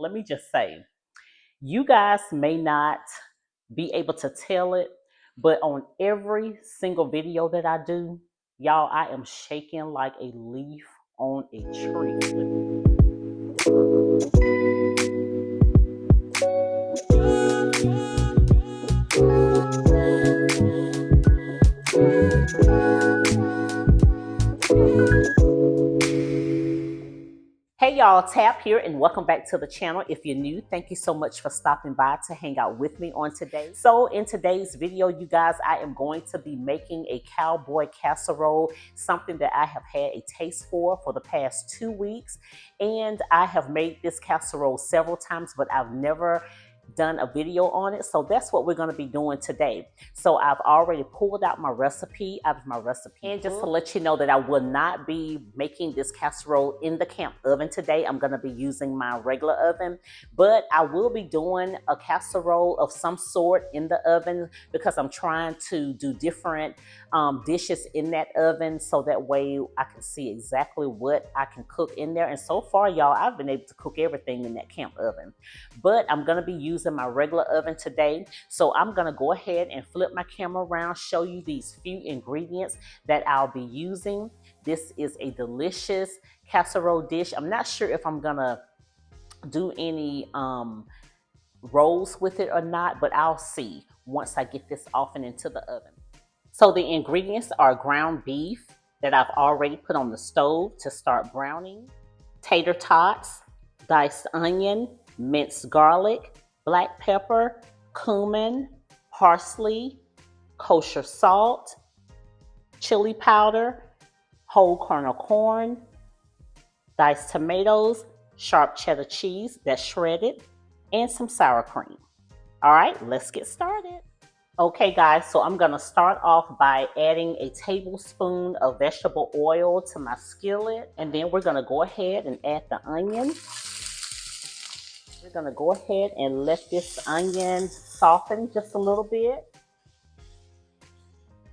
Let me just say, you guys may not be able to tell it, but on every single video that I do, y'all, I am shaking like a leaf on a tree. Hey y'all, Tap here and welcome back to the channel. If you're new, thank you so much for stopping by to hang out with me on today. So in today's video, you guys, I am going to be making a cowboy casserole, something that I have had a taste for the past 2 weeks. And I have made this casserole several times, but I've never done a video on it, so that's what we're going to be doing today. So I've already pulled out my recipe out of my recipe, and just to let you know that I will not be making this casserole in the camp oven today. I'm going to be using my regular oven, but I will be doing a casserole of some sort in the oven because I'm trying to do different dishes in that oven, so that way I can see exactly what I can cook in there. And so far, y'all, I've been able to cook everything in that camp oven, but I'm going to be using my regular oven today. So I'm going to go ahead and flip my camera around, show you these few ingredients that I'll be using. This is a delicious casserole dish. I'm not sure if I'm going to do any rolls with it or not, but I'll see once I get this off and into the oven. So the ingredients are ground beef that I've already put on the stove to start browning, tater tots, diced onion, minced garlic, black pepper, cumin, parsley, kosher salt, chili powder, whole kernel corn, diced tomatoes, sharp cheddar cheese that's shredded, and some sour cream. All right, let's get started. Okay guys, so I'm gonna start off by adding a tablespoon of vegetable oil to my skillet, and then we're gonna go ahead and add the onion. We're gonna go ahead and let this onion soften just a little bit.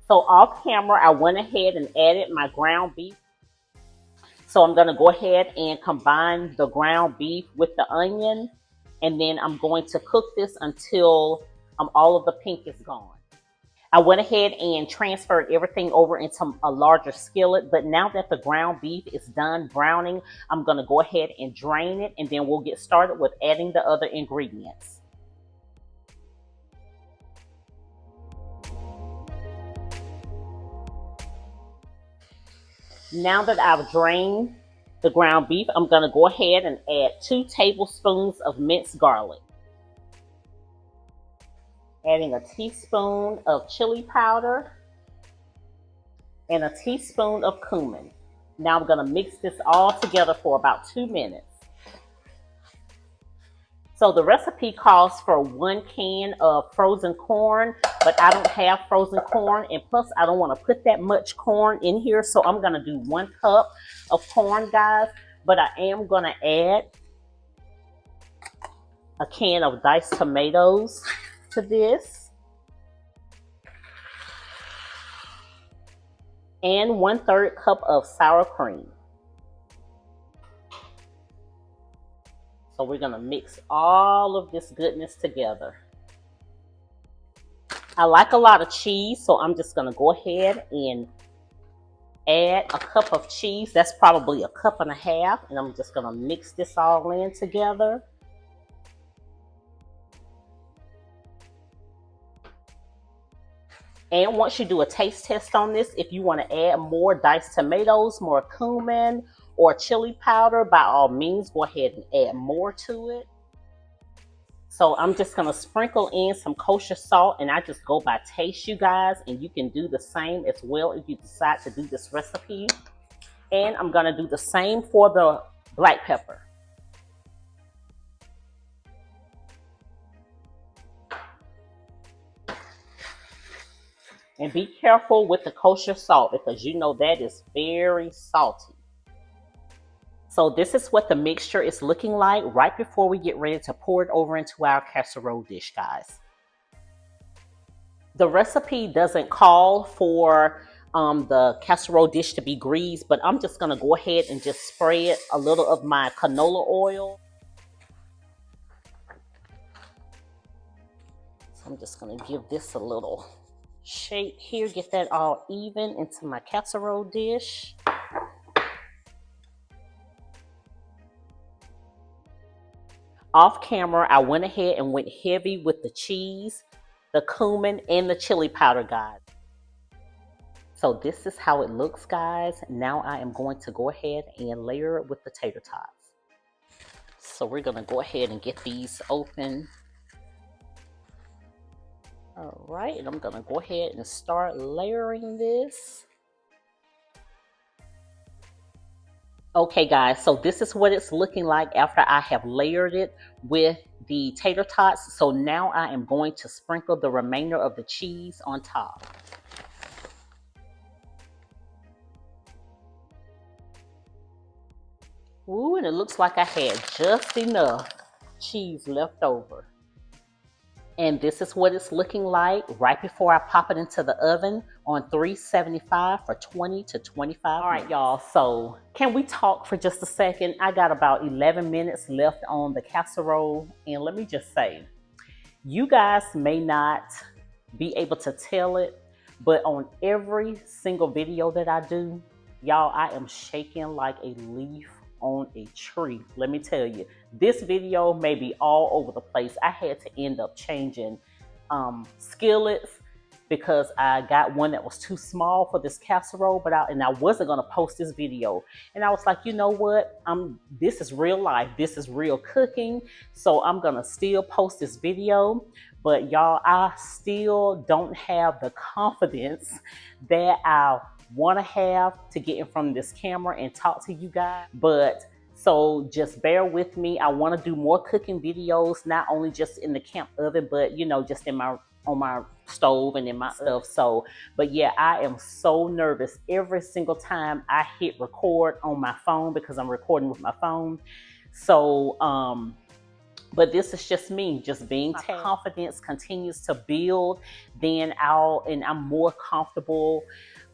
So off camera, I went ahead and added my ground beef. So I'm gonna go ahead and combine the ground beef with the onion, and then I'm going to cook this until all of the pink is gone. I went ahead and transferred everything over into a larger skillet, but now that the ground beef is done browning, I'm going to go ahead and drain it, and then we'll get started with adding the other ingredients. Now that I've drained the ground beef, I'm going to go ahead and add 2 tablespoons of minced garlic. Adding a teaspoon of chili powder and a teaspoon of cumin. Now I'm going to mix this all together for about 2 minutes. So the recipe calls for 1 can of frozen corn, but I don't have frozen corn, and plus I don't want to put that much corn in here, so I'm going to do 1 cup of corn, guys, but I am going to add a can of diced tomatoes to this, and 1/3 cup of sour cream. So we're gonna mix all of this goodness together. I like a lot of cheese, so I'm just gonna go ahead and add a cup of cheese. That's probably 1.5 cups, and I'm just gonna mix this all in together. And once you do a taste test on this, if you want to add more diced tomatoes, more cumin, or chili powder, by all means, go ahead and add more to it. So I'm just going to sprinkle in some kosher salt, and I just go by taste, you guys, and you can do the same as well if you decide to do this recipe. And I'm going to do the same for the black pepper. And be careful with the kosher salt because you know that is very salty. So this is what the mixture is looking like right before we get ready to pour it over into our casserole dish, guys. The recipe doesn't call for the casserole dish to be greased, but I'm just going to go ahead and just spread a little of my canola oil. I'm just gonna give this a little shake here, get that all even into my casserole dish. Off camera, I went ahead and went heavy with the cheese, the cumin, and the chili powder, guys. So this is how it looks, guys. Now I am going to go ahead and layer it with the tater tots. So we're gonna go ahead and get these open. All right, and I'm gonna go ahead and start layering this. Okay guys, so this is what it's looking like after I have layered it with the tater tots. So now I am going to sprinkle the remainder of the cheese on top. Ooh, and it looks like I had just enough cheese left over. And this is what it's looking like right before I pop it into the oven on 375 for 20 to 25 minutes. All right, y'all, so can we talk for just a second? I got about 11 minutes left on the casserole. And let me just say, you guys may not be able to tell it, but on every single video that I do, y'all, I am shaking like a leaf on a tree. Let me tell you, this video may be all over the place. I had to end up changing skillets because I got one that was too small for this casserole, but I wasn't gonna post this video. And I was like, you know what? This is real life. This is real cooking. So I'm gonna still post this video. But y'all, I still don't have the confidence that I want to have to get in front of this camera and talk to you guys. But so just bear with me. I want to do more cooking videos, not only just in the camp oven, but you know, just in my on my stove and in my stuff. So, but yeah, I am so nervous every single time I hit record on my phone because I'm recording with my phone. So, but this is just me, just being confidence continues to build, then I'm more comfortable.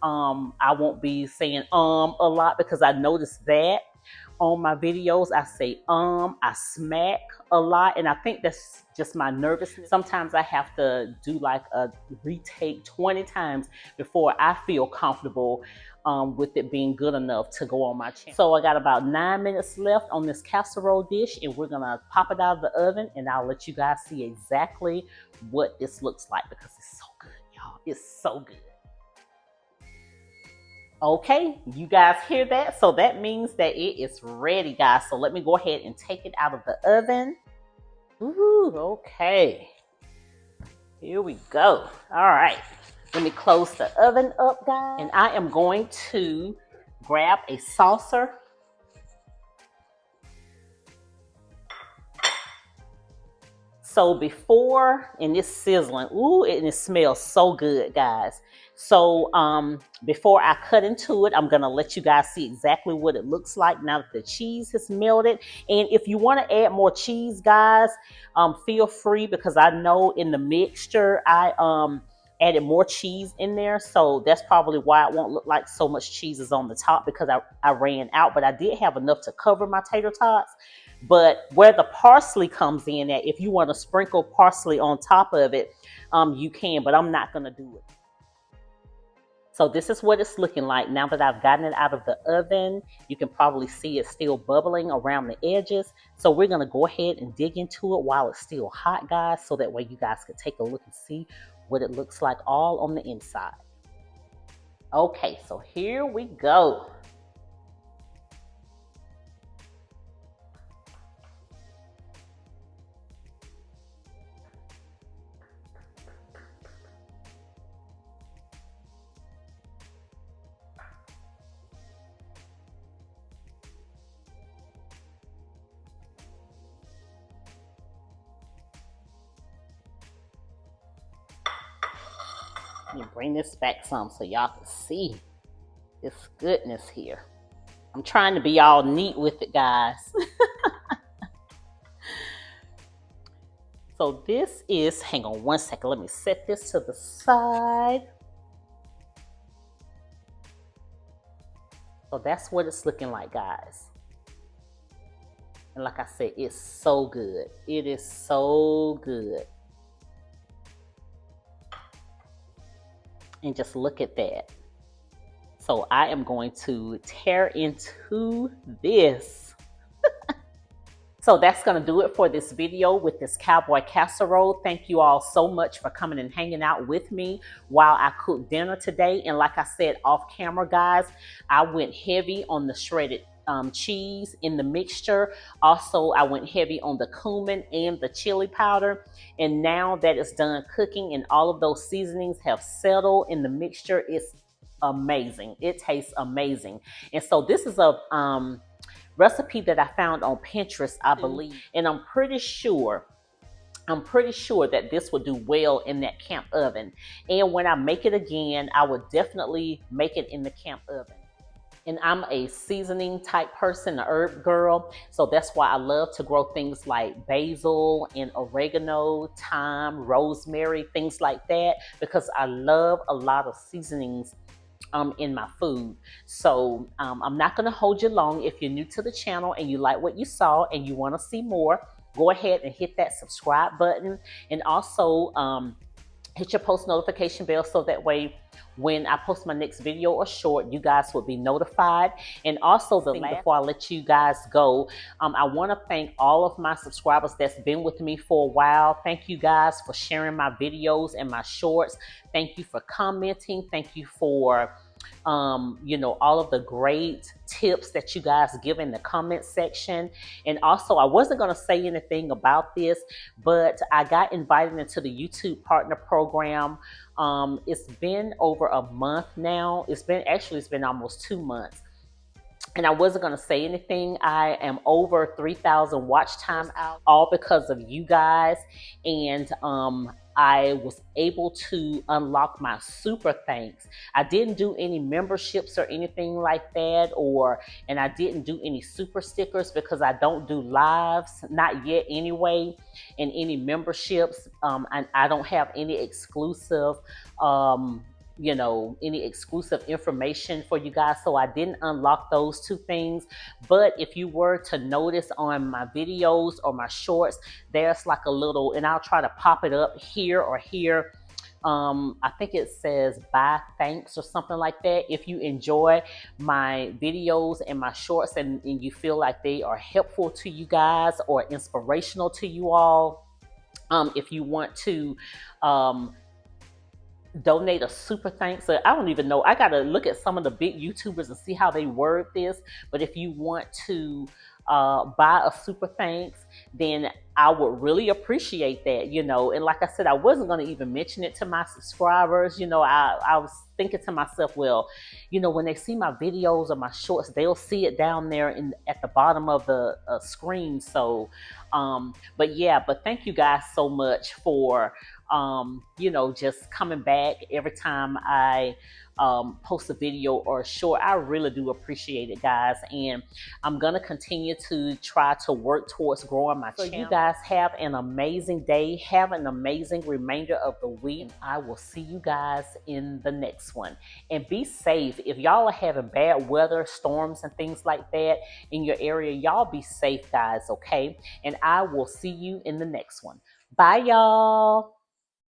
I won't be saying a lot because I noticed that on my videos I say I smack a lot, and I think that's just my nervousness. Sometimes I have to do like a retake 20 times before I feel comfortable with it being good enough to go on my channel. So I got about 9 minutes left on this casserole dish, and we're gonna pop it out of the oven, and I'll let you guys see exactly what this looks like because it's so good, y'all. It's so good. Okay, you guys hear that? So that means that it is ready, guys. So let me go ahead and take it out of the oven. Ooh, okay. Here we go. All right. Let me close the oven up, guys. And I am going to grab a saucer. So before, and it's sizzling, ooh, and it smells so good, guys. So before I cut into it, I'm gonna let you guys see exactly what it looks like now that the cheese has melted. And if you wanna add more cheese, guys, feel free, because I know in the mixture, I added more cheese in there. So that's probably why it won't look like so much cheese is on the top, because I ran out, but I did have enough to cover my tater tots. But where the parsley comes in at, if you want to sprinkle parsley on top of it, you can, but I'm not going to do it. So this is what it's looking like now that I've gotten it out of the oven. You can probably see it still bubbling around the edges. So we're going to go ahead and dig into it while it's still hot, guys, so that way you guys can take a look and see what it looks like all on the inside. Okay, so here we go. Let me bring this back some so y'all can see this goodness here. I'm trying to be all neat with it, guys. So this is, hang on one second, let me set this to the side. So that's what it's looking like, guys. And like I said, it's so good. It is so good. And just look at that. So I am going to tear into this. So that's going to do it for this video with this cowboy casserole. Thank you all so much for coming and hanging out with me while I cook dinner today. And like I said off camera, guys, I went heavy on the shredded cheese in the mixture. Also, I went heavy on the cumin and the chili powder. And now that it's done cooking and all of those seasonings have settled in the mixture, it's amazing. It tastes amazing. And so this is a recipe that I found on Pinterest, I believe, and I'm pretty sure that this would do well in that camp oven. And when I make it again, I would definitely make it in the camp oven. And I'm a seasoning type person, a herb girl. So that's why I love to grow things like basil and oregano, thyme, rosemary, things like that, because I love a lot of seasonings in my food. So I'm not going to hold you long. If you're new to the channel and you like what you saw and you want to see more, go ahead and hit that subscribe button, and also hit your post notification bell so that way when I post my next video or short, you guys will be notified. And also, before I let you guys go, I want to thank all of my subscribers that's been with me for a while. Thank you guys for sharing my videos and my shorts. Thank you for commenting. Thank you for all of the great tips that you guys give in the comment section. And also, I wasn't going to say anything about this, but I got invited into the YouTube partner program. It's been over a month now. It's been almost 2 months. And I wasn't going to say anything. I am over 3,000 watch time out, all because of you guys. And I was able to unlock my super thanks. I didn't do any memberships or anything like that, and I didn't do any super stickers because I don't do lives, not yet anyway, and any memberships. And I don't have any exclusive any exclusive information for you guys, so I didn't unlock those 2 things. But if you were to notice on my videos or my shorts, there's like a little, and I'll try to pop it up here or here. I think it says bye thanks or something like that. If you enjoy my videos and my shorts and you feel like they are helpful to you guys or inspirational to you all, if you want to donate a super thanks. So I don't even know. I got to look at some of the big YouTubers and see how they word this. But if you want to buy a super thanks, then I would really appreciate that, And like I said, I wasn't going to even mention it to my subscribers. I was thinking to myself, well, when they see my videos or my shorts, they'll see it down there at the bottom of the screen. So, but thank you guys so much for just coming back every time I post a video or a short. I really do appreciate it, guys. And I'm going to continue to try to work towards growing my channel. You guys have an amazing day. Have an amazing remainder of the week. I will see you guys in the next one. And be safe. If y'all are having bad weather, storms and things like that in your area, y'all be safe, guys, okay? And I will see you in the next one. Bye, y'all.